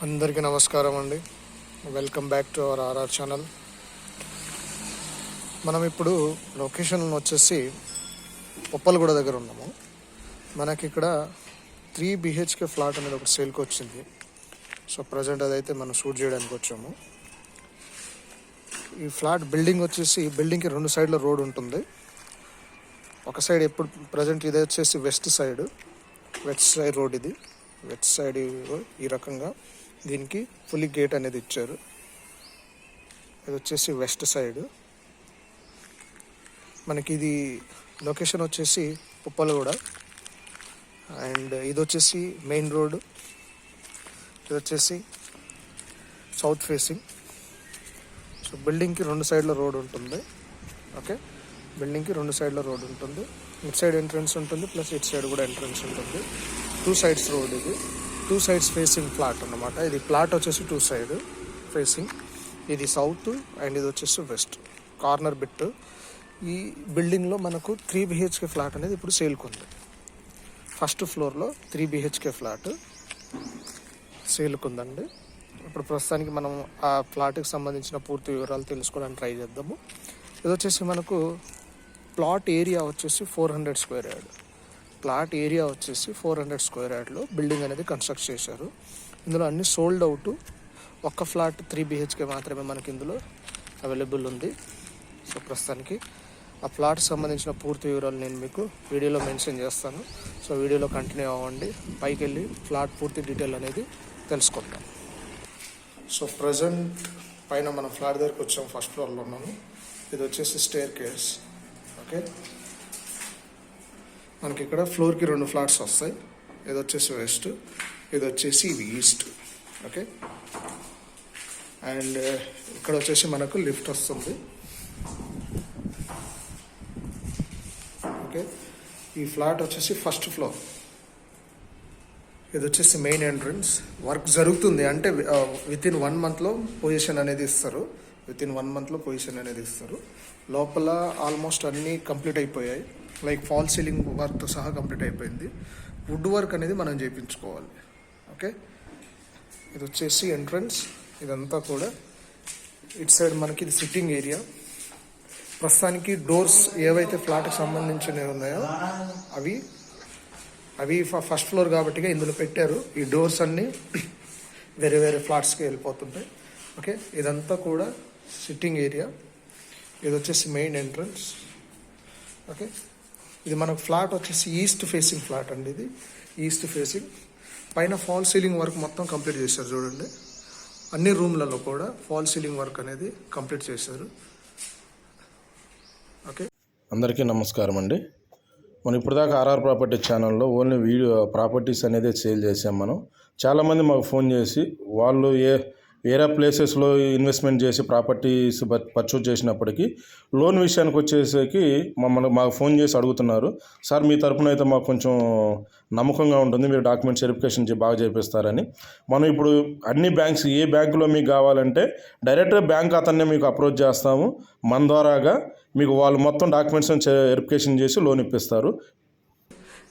అందరికీ నమస్కారం అండి. Welcome back to our RR channel. మనం ఇప్పుడు లొకేషన్ వచ్చేసి ఉప్పలగూడ దగ్గర ఉన్నాము. మనకి ఇక్కడ 3 BHK ఫ్లాట్ అనేది ఒకటి సేల్కి వచ్చింది. సో ప్రజెంట్ అదైతే మనం షూట్ చేయడానికి వచ్చాము. ఈ ఫ్లాట్ బిల్డింగ్ వచ్చేసి బిల్డింగ్కి 2 సైడ్ల రోడ్ ఉంటుంది. ఒక సైడ్ ఎప్పుడు ప్రజెంట్ ఇది వచ్చేసి వెస్ట్ సైడ్ రోడ్, ఇది వెస్ట్ సైడ్ ఈ రకంగా దీనికి ఫుల్లీ గేట్ అనేది ఇచ్చారు. ఇది వచ్చేసి వెస్ట్ సైడ్. మనకి ఇది లొకేషన్ వచ్చేసి ఉప్పలగూడ అండ్ ఇది వచ్చేసి మెయిన్ రోడ్. ఇది వచ్చేసి సౌత్ ఫేసింగ్. సో బిల్డింగ్కి 2 సైడ్ల రోడ్ ఉంటుంది. ఓకే, బిల్డింగ్కి 2 సైడ్ల రోడ్ ఉంటుంది. ఇటు సైడ్ ఎంట్రన్స్ ఉంటుంది, ప్లస్ ఇటు సైడ్ కూడా ఎంట్రన్స్ ఉంటుంది. 2 సైడ్స్ రోడ్. ఇది 2 సైడ్స్ ఫేసింగ్ ఫ్లాట్ అన్నమాట. ఇది ప్లాట్ వచ్చేసి 2 సైడ్ ఫేసింగ్. ఇది సౌత్ అండ్ ఇది వచ్చేసి వెస్ట్ కార్నర్ బిట్. ఈ బిల్డింగ్లో మనకు 3 BHK ఫ్లాట్ అనేది ఇప్పుడు సేల్కి ఉంది. ఫస్ట్ ఫ్లోర్లో 3 BHK ఫ్లాట్ సేల్కి ఉందండి. ఇప్పుడు ప్రస్తుతానికి మనం ఆ ఫ్లాట్కి సంబంధించిన పూర్తి వివరాలు తెలుసుకోవడానికి ట్రై చేద్దాము. ఇది వచ్చేసి మనకు ప్లాట్ ఏరియా వచ్చేసి 400 స్క్వేర్ యార్డ్. ప్లాట్ ఏరియా వచ్చేసి 400 స్క్వేర్ యార్డ్లో బిల్డింగ్ అనేది కన్స్ట్రక్ట్ చేశారు. ఇందులో అన్ని సోల్డ్ అవుట్. ఒక్క ఫ్లాట్ 3 BHK మాత్రమే మనకి ఇందులో అవైలబుల్ ఉంది. సో ప్రస్తుతానికి ఆ ఫ్లాట్కి సంబంధించిన పూర్తి వివరాలు నేను మీకు వీడియోలో మెన్షన్ చేస్తాను. సో వీడియోలో కంటిన్యూ అవ్వండి. పైకి వెళ్ళి ఫ్లాట్ పూర్తి డీటెయిల్ అనేది తెలుసుకుందాం. సో ప్రజెంట్ పైన మనం ఫ్లాట్ దగ్గరికి వచ్చాం. ఫస్ట్ ఫ్లోర్లో ఉన్నాము. ఇది వచ్చేసి స్టేర్ కేస్. ఓకే, మనకి ఇక్కడ ఫ్లోర్కి 2 ఫ్లాట్స్ వస్తాయి. ఇది వచ్చేసి వెస్ట్, ఇది వచ్చేసి ఇది ఈస్ట్. ఓకే, అండ్ ఇక్కడ వచ్చేసి మనకు లిఫ్ట్ వస్తుంది. ఓకే, ఈ ఫ్లాట్ వచ్చేసి ఫస్ట్ ఫ్లోర్. ఇది వచ్చేసి మెయిన్ ఎంట్రన్స్. వర్క్ జరుగుతుంది, అంటే వితిన్ 1 మంత్లో పొజిషన్ అనేది ఇస్తారు. లోపల ఆల్మోస్ట్ అన్నీ కంప్లీట్ అయిపోయాయి. లైక్ ఫాల్ సీలింగ్ వర్క్తో సహా కంప్లీట్ అయిపోయింది. వుడ్ వర్క్ అనేది మనం చేయించుకోవాలి. ఓకే, ఇది వచ్చేసి ఎంట్రన్స్. ఇదంతా కూడా ఇటు సైడ్ మనకి ఇది సిట్టింగ్ ఏరియా. ప్రస్తుతానికి డోర్స్ ఏవైతే ఫ్లాట్కి సంబంధించినవి ఉన్నాయో అవి ఫస్ట్ ఫ్లోర్ కాబట్టి ఇందులో పెట్టారు. ఈ డోర్స్ అన్నీ వేరే వేరే ఫ్లాట్స్కి వెళ్ళిపోతుంటాయి. ఓకే, ఇదంతా కూడా సిట్టింగ్ ఏరియా. ఇది వచ్చేసి మెయిన్ ఎంట్రన్స్. ఓకే, ఇది మనకు ఫ్లాట్ వచ్చేసి ఈస్ట్ ఫేసింగ్ ఫ్లాట్ అండి. ఇది ఈస్ట్ ఫేసింగ్. పైన ఫాల్ సీలింగ్ వర్క్ మొత్తం కంప్లీట్ చేశారు. చూడండి, అన్ని రూమ్లలో కూడా ఫాల్ సీలింగ్ వర్క్ అనేది కంప్లీట్ చేశారు. ఓకే, అందరికీ నమస్కారం అండి. మనం ఇప్పటిదాకా ఆర్ఆర్ ప్రాపర్టీ ఛానల్లో ఓన్లీ వీడియో ప్రాపర్టీస్ అనేది సేల్ చేసాం. మనం చాలామంది మాకు ఫోన్ చేసి వాళ్ళు వేరే ప్లేసెస్లో ఇన్వెస్ట్మెంట్ చేసి ప్రాపర్టీస్ పర్చేజ్ చేసినప్పటికీ లోన్ విషయానికి వచ్చేసరికి మాకు ఫోన్ చేసి అడుగుతున్నారు, సార్ మీ తరపున అయితే మాకు కొంచెం నమ్మకంగా ఉంటుంది, మీరు డాక్యుమెంట్స్ వెరిఫికేషన్ బాగా చేపిస్తారని. మనం ఇప్పుడు అన్ని బ్యాంక్స్, ఏ బ్యాంకులో మీకు కావాలంటే డైరెక్ట్గా బ్యాంక్ అతన్నే మీకు అప్రోచ్ చేస్తాము. మన ద్వారాగా మీకు వాళ్ళు మొత్తం డాక్యుమెంట్స్ వెరిఫికేషన్ చేసి లోన్ ఇప్పిస్తారు.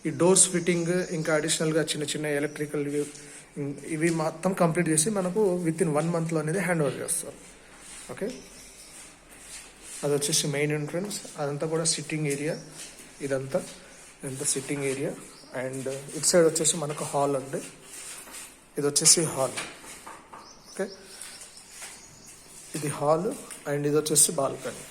ఈ డోర్స్ ఫిట్టింగ్, ఇంకా అడిషనల్గా చిన్న చిన్న ఎలక్ట్రికల్ ఇవి మొత్తం కంప్లీట్ చేసి మనకు వితిన్ 1 మంత్లో అనేది హ్యాండ్ ఓవర్ చేస్తారు. ఓకే, అది వచ్చేసి మెయిన్ ఎంట్రన్స్. అదంతా కూడా సిట్టింగ్ ఏరియా. ఇదంతా సిట్టింగ్ ఏరియా. అండ్ ఇటు సైడ్ వచ్చేసి మనకు హాల్ అండి. ఇది వచ్చేసి హాల్. ఓకే, ఇది హాల్ అండ్ ఇది వచ్చేసి బాల్కనీ.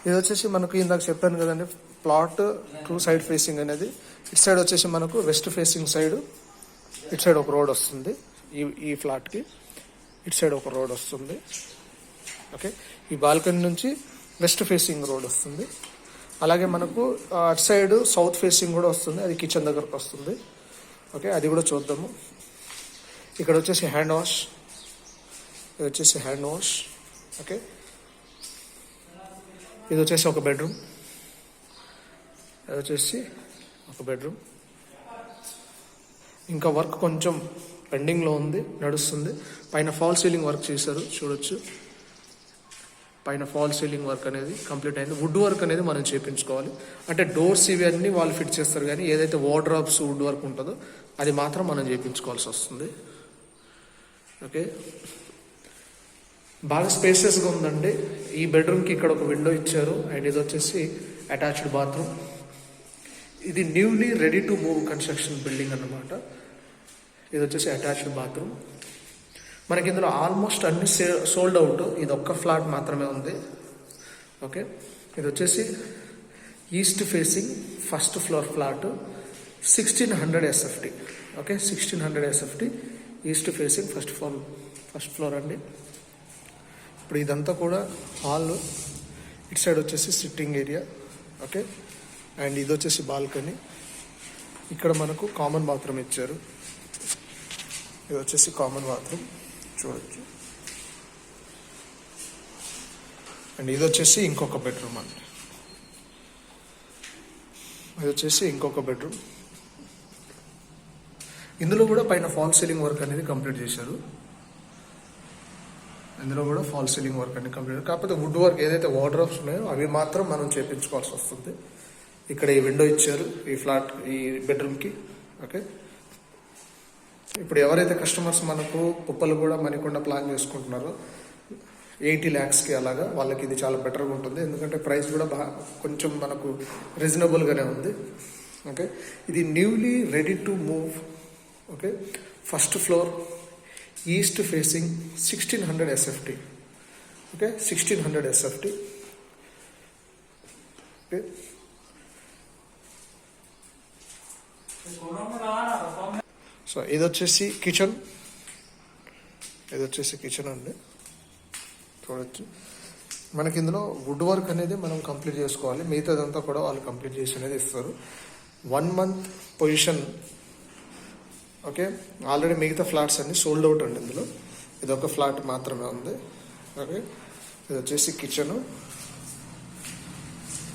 ఇది వచ్చేసి మనకు ఇందాక చెప్పాను కదండి, ప్లాట్ 2 సైడ్ ఫేసింగ్ అనేది. ఇటు సైడ్ వచ్చేసి మనకు వెస్ట్ ఫేసింగ్ సైడ్, ఇటు సైడ్ ఒక రోడ్ వస్తుంది. ఈ ఫ్లాట్కి ఇటు సైడ్ ఒక రోడ్ వస్తుంది. ఓకే, ఈ బాల్కనీ నుంచి వెస్ట్ ఫేసింగ్ రోడ్ వస్తుంది. అలాగే మనకు అటు సైడ్ సౌత్ ఫేసింగ్ కూడా వస్తుంది. అది కిచెన్ దగ్గరకు వస్తుంది. ఓకే, అది కూడా చూద్దాము. ఇక్కడ వచ్చేసి హ్యాండ్ వాష్. ఇది వచ్చేసి హ్యాండ్ వాష్. ఓకే, ఇది వచ్చేసి ఒక బెడ్రూమ్. ఇంకా వర్క్ కొంచెం పెండింగ్లో ఉంది, నడుస్తుంది. పైన ఫాల్ సీలింగ్ వర్క్ చేశారు, చూడొచ్చు. పైన ఫాల్ సీలింగ్ వర్క్ అనేది కంప్లీట్ అయింది. వుడ్ వర్క్ అనేది మనం చేయించుకోవాలి. అంటే డోర్స్ ఇవన్నీ వాళ్ళు ఫిట్ చేస్తారు, కానీ ఏదైతే వార్డ్రోబ్స్ వుడ్ వర్క్ ఉంటుందో అది మాత్రం మనం చేయించుకోవాల్సి వస్తుంది. ఓకే, బాగా స్పేసెస్గా ఉందండి. ఈ బెడ్రూమ్కి ఇక్కడ ఒక విండో ఇచ్చారు అండ్ ఇది వచ్చేసి అటాచ్డ్ బాత్రూమ్. ఇది newly ready to move construction building అన్నమాట. ఇది వచ్చేసి అటాచ్డ్ బాత్రూమ్. మనకి ఇందులో ఆల్మోస్ట్ అన్ని సోల్డ్ అవుట్, ఇది ఒక్క ఫ్లాట్ మాత్రమే ఉంది. ఓకే, ఇది వచ్చేసి east facing first floor flat 1600 SFT. Okay, 1600 SFT east facing first floor అండి. ఇప్పుడు ఇదంతా కూడా హాల్, ఇటు సైడ్ వచ్చేసి సిట్టింగ్ ఏరియా. ఓకే, అండ్ ఇది వచ్చేసి బాల్కనీ. ఇక్కడ మనకు కామన్ బాత్రూమ్ ఇచ్చారు. ఇది వచ్చేసి కామన్ బాత్రూమ్ చూడొచ్చు. అండ్ ఇది వచ్చేసి ఇంకొక బెడ్రూమ్ అండి. ఇది వచ్చేసి ఇంకొక బెడ్రూమ్. ఇందులో కూడా పైన ఫాల్ సీలింగ్ వర్క్ అనేది కంప్లీట్ చేశారు. ఇందులో కూడా ఫాల్ సీలింగ్ వర్క్ అనేది కంప్లీట్, కాకపోతే వుడ్ వర్క్ ఏదైతే వార్డ్రోబ్స్ ఉన్నాయో అవి మాత్రం మనం చేయించుకోవాల్సి వస్తుంది. ఇక్కడ ఈ విండో ఇచ్చారు ఈ బెడ్రూమ్కి. ఓకే, ఇప్పుడు ఎవరైతే కస్టమర్స్ మనకు పుప్పలు కూడా మణికొండ ప్లాన్ చేసుకుంటున్నారో 80 lakhsకి అలాగా, వాళ్ళకి ఇది చాలా బెటర్గా ఉంటుంది. ఎందుకంటే ప్రైస్ కూడా కొంచెం మనకు రీజనబుల్గానే ఉంది. ఓకే, ఇది newly ready to move. Okay, first floor east facing 1600 SFT. Okay, 1600 SFT. Okay, so ఇది వచ్చేసి కిచెన్. ఇది వచ్చేసి కిచెన్ అండి, చూడొచ్చు. మనకి ఇందులో వుడ్ వర్క్ అనేది మనం కంప్లీట్ చేసుకోవాలి, మిగతాదంతా కూడా వాళ్ళు కంప్లీట్ చేసి అనేది ఇస్తారు. 1 month పొజిషన్. ఓకే, ఆల్రెడీ మిగతా ఫ్లాట్స్ అన్ని సోల్డ్ అవుట్ అండి. ఇందులో ఇది ఒక ఫ్లాట్ మాత్రమే ఉంది. ఓకే, ఇది వచ్చేసి కిచెను.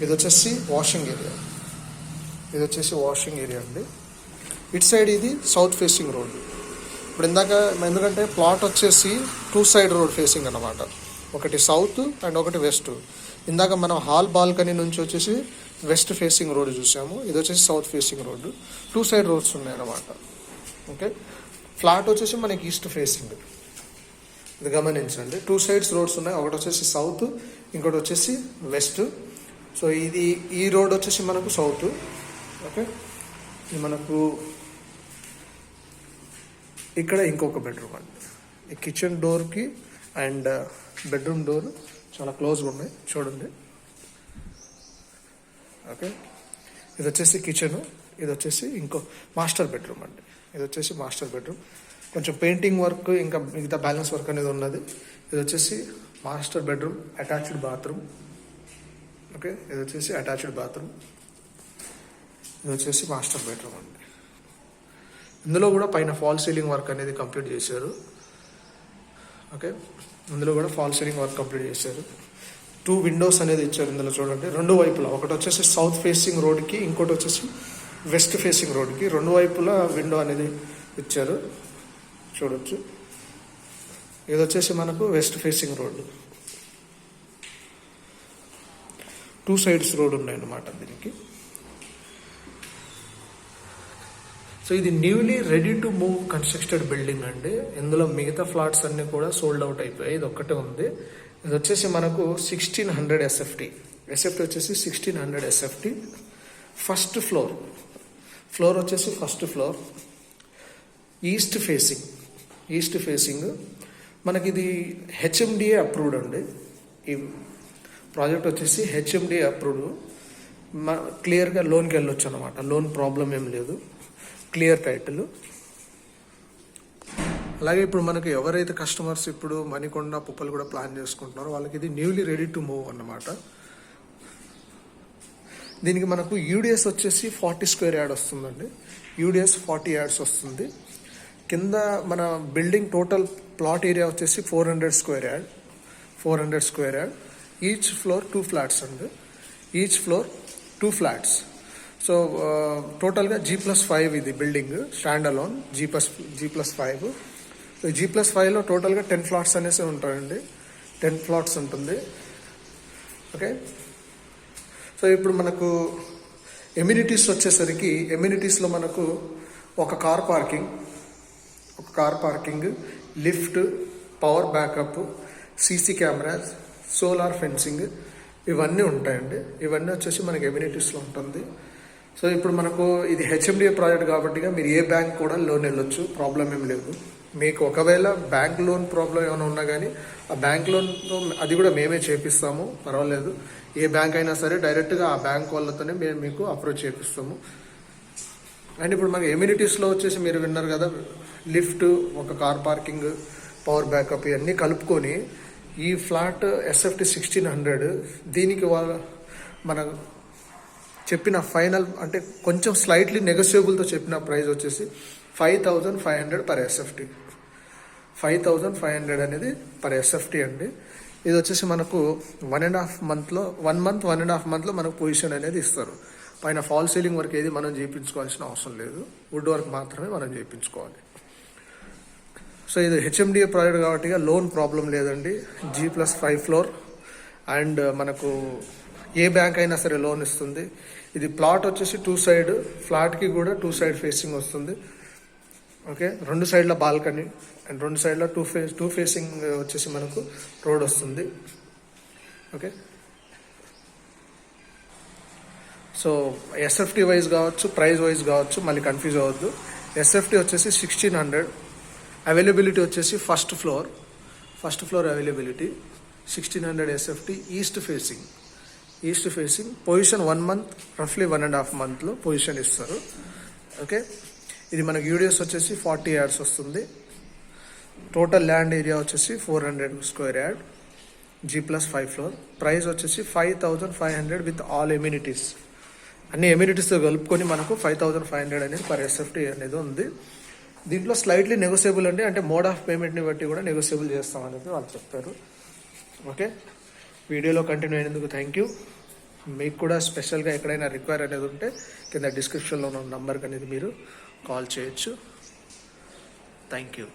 ఇది వచ్చేసి వాషింగ్ ఏరియా. ఇది వచ్చేసి వాషింగ్ ఏరియా అండి. ఇటు సైడ్ ఇది సౌత్ ఫేసింగ్ రోడ్. ఇప్పుడు ఇందాక ఎందుకంటే ప్లాట్ వచ్చేసి 2 side రోడ్ ఫేసింగ్ అన్నమాట, ఒకటి సౌత్ అండ్ ఒకటి వెస్ట్. ఇందాక మనం హాల్ బాల్కనీ నుంచి వచ్చేసి వెస్ట్ ఫేసింగ్ రోడ్ చూసాము, ఇది వచ్చేసి south facing road. 2 side roads ఉన్నాయి అన్నమాట. ఓకే, ఫ్లాట్ వచ్చేసి మనకి ఈస్ట్ ఫేసింగ్, ఇది గమనించండి. 2 sides రోడ్స్ ఉన్నాయి, ఒకటి వచ్చేసి సౌత్, ఇంకోటి వచ్చేసి వెస్ట్. సో ఈ రోడ్ వచ్చేసి మనకు సౌత్. ఓకే, ఇది మనకు ఇక్కడ ఇంకొక బెడ్రూమ్ అండి. ఈ కిచెన్ డోర్కి అండ్ బెడ్రూమ్ డోర్ చాలా క్లోజ్గా ఉన్నాయి చూడండి. ఓకే, ఇది వచ్చేసి కిచెను. ఇది వచ్చేసి ఇంకో మాస్టర్ బెడ్రూమ్ అండి. ఇది వచ్చేసి మాస్టర్ బెడ్రూమ్. కొంచెం పెయింటింగ్ వర్క్ ఇంకా మిగతా బ్యాలెన్స్ వర్క్ అనేది ఉన్నది. ఇది వచ్చేసి master bedroom, attached bathroom. Okay, ఇది వచ్చేసి అటాచ్డ్ బాత్రూమ్. ఇది వచ్చేసి మాస్టర్ బెడ్రూమ్ అండి. ఇందులో కూడా పైన ఫాల్ సీలింగ్ వర్క్ అనేది కంప్లీట్ చేశారు. ఓకే, ఇందులో కూడా ఫాల్ సీలింగ్ వర్క్ కంప్లీట్ చేశారు. 2 windows అనేది ఇచ్చారు ఇందులో చూడండి, 2 వైపులా. ఒకటి వచ్చేసి సౌత్ ఫేసింగ్ రోడ్కి, ఇంకోటి వచ్చేసి వెస్ట్ ఫేసింగ్ రోడ్కి. 2 వైపులా విండో అనేది ఇచ్చారు చూడొచ్చు. ఇది వచ్చేసి మనకు west facing road. 2 sides road ఉన్నాయి అన్నమాట దీనికి. సో ఇది newly ready to move constructed building అండి. ఇందులో మిగతా ఫ్లాట్స్ అన్ని కూడా సోల్డ్ అవుట్ అయిపోయాయి, ఇది ఒక్కటే ఉంది. ఇది వచ్చేసి మనకు 1600 SFT. SFT వచ్చేసి 1600 SFT. ఫస్ట్ ఫ్లోర్ వచ్చేసి ఫస్ట్ ఫ్లోర్ ఈస్ట్ ఫేసింగ్. మనకి ఇది HMDA అప్రూవ్డ్ అండి. ఈ ప్రాజెక్ట్ వచ్చేసి HMDA అప్రూవ్డ్. క్లియర్గా లోన్కి వెళ్ళొచ్చు అనమాట, లోన్ ప్రాబ్లం ఏం లేదు, క్లియర్ టైటిల్. అలాగే ఇప్పుడు మనకు ఎవరైతే కస్టమర్స్ ఇప్పుడు మణికొండ పుప్పలు కూడా ప్లాన్ చేసుకుంటున్నారో వాళ్ళకి ఇది న్యూలీ రెడీ టు మూవ్ అన్నమాట. దీనికి మనకు UDS వచ్చేసి 40 square yard వస్తుందండి. UDS 40 yards వస్తుంది. కింద మన బిల్డింగ్ టోటల్ ప్లాట్ ఏరియా వచ్చేసి 400 square yard. Each floor 2 flats అండి. Each floor 2 flats. సో టోటల్గా G+5 ఇది building standalone G+5. So G+5లో టోటల్గా 10 plots అనేసి ఉంటాయండి, 10 plots ఉంటుంది. ఓకే, సో ఇప్పుడు మనకు ఎమ్యూనిటీస్ వచ్చేసరికి ఎమ్యూనిటీస్లో మనకు ఒక car parking, lift, power backup, CC cameras, solar fencing ఇవన్నీ ఉంటాయండి. ఇవన్నీ వచ్చేసి మనకి ఎమ్యూనిటీస్లో ఉంటుంది. సో ఇప్పుడు మనకు ఇది హెచ్ఎండిఏ ప్రాజెక్ట్ కాబట్టి మీరు ఏ బ్యాంక్ కూడా లోన్ వెళ్ళొచ్చు, ప్రాబ్లం ఏం లేదు. మీకు ఒకవేళ బ్యాంక్ లోన్ ప్రాబ్లం ఏమైనా ఉన్నా కానీ ఆ బ్యాంక్ లోన్తో అది కూడా మేమే చేపిస్తాము, పర్వాలేదు. ఏ బ్యాంక్ అయినా సరే డైరెక్ట్గా ఆ బ్యాంక్ వాళ్ళతోనే మేము మీకు అప్రోచ్ చేపిస్తాము. అండ్ ఇప్పుడు మనకి ఎమ్యూనిటీస్లో వచ్చేసి మీరు విన్నారు కదా, లిఫ్ట్, ఒక కార్ పార్కింగ్, పవర్ బ్యాకప్ ఇవన్నీ కలుపుకొని ఈ ఫ్లాట్ ఎస్ఎఫ్టీ 1600 దీనికి మన చెప్పిన ఫైనల్ అంటే కొంచెం స్లైట్లీ నెగోషియబుల్తో చెప్పిన ప్రైస్ వచ్చేసి 5500 పర్ ఎస్ఎఫ్టీ. 5500 అనేది పర్ ఎస్ఎఫ్టీ అండి. ఇది వచ్చేసి మనకు 1.5 మంత్లో 1.5 మంత్లో మనకు పొజిషన్ అనేది ఇస్తారు. పైన ఫాల్ సీలింగ్ వర్క్ ఏది మనం చేయించుకోవాల్సిన అవసరం లేదు, వుడ్ వర్క్ మాత్రమే మనం చేయించుకోవాలి. సో ఇది హెచ్ఎండిఏ ప్రాజెక్ట్ కాబట్టి లోన్ ప్రాబ్లం లేదండి. G+5 ఫ్లోర్ అండ్ మనకు ఏ బ్యాంక్ అయినా సరే లోన్ ఇస్తుంది. ఇది ప్లాట్ వచ్చేసి 2 సైడ్, ఫ్లాట్కి కూడా 2 సైడ్ ఫేసింగ్ వస్తుంది. ఓకే, 2 సైడ్ల బాల్కనీ అండ్ 2 సైడ్ల టూ ఫేసింగ్ వచ్చేసి మనకు రోడ్ వస్తుంది. ఓకే, సో ఎస్ఎఫ్టీ వైజ్ కావచ్చు, ప్రైస్ వైజ్ కావచ్చు, మళ్ళీ కన్ఫ్యూజ్ అవ్వద్దు. ఎస్ఎఫ్టీ వచ్చేసి 1600, అవైలబిలిటీ వచ్చేసి first floor availability 1600 SFT, east facing position 1 month, రఫ్లీ 1.5 మంత్లో పొజిషన్ ఇస్తారు. ఓకే, ఇది మనకి యూడిఎస్ వచ్చేసి 40 యార్డ్స్ వస్తుంది. టోటల్ ల్యాండ్ ఏరియా వచ్చేసి 400 square yard, G+5 floor. Price వచ్చేసి 5500 విత్ ఆల్ ఎమ్యూనిటీస్, అన్ని ఎమ్యూనిటీస్తో కలుపుకొని మనకు 5500 అనేది పర్ ఎస్ఎఫ్టీ అనేది ఉంది. దీంట్లో స్లైట్లీ నెగోషియబుల్ అంటే మోడ్ ఆఫ్ పేమెంట్ని బట్టి కూడా నెగోషియబుల్ చేస్తాం అనేది వాళ్ళు చెప్పారు. ఓకే, వీడియోలో కంటిన్యూ అయినందుకు థ్యాంక్ యూ. మీకు కూడా స్పెషల్గా ఎక్కడైనా రిక్వైర్ అనేది ఉంటే కింద డిస్క్రిప్షన్లో ఉన్న నంబర్కి అనేది మీరు కాల్ చేయొచ్చు. Thank you.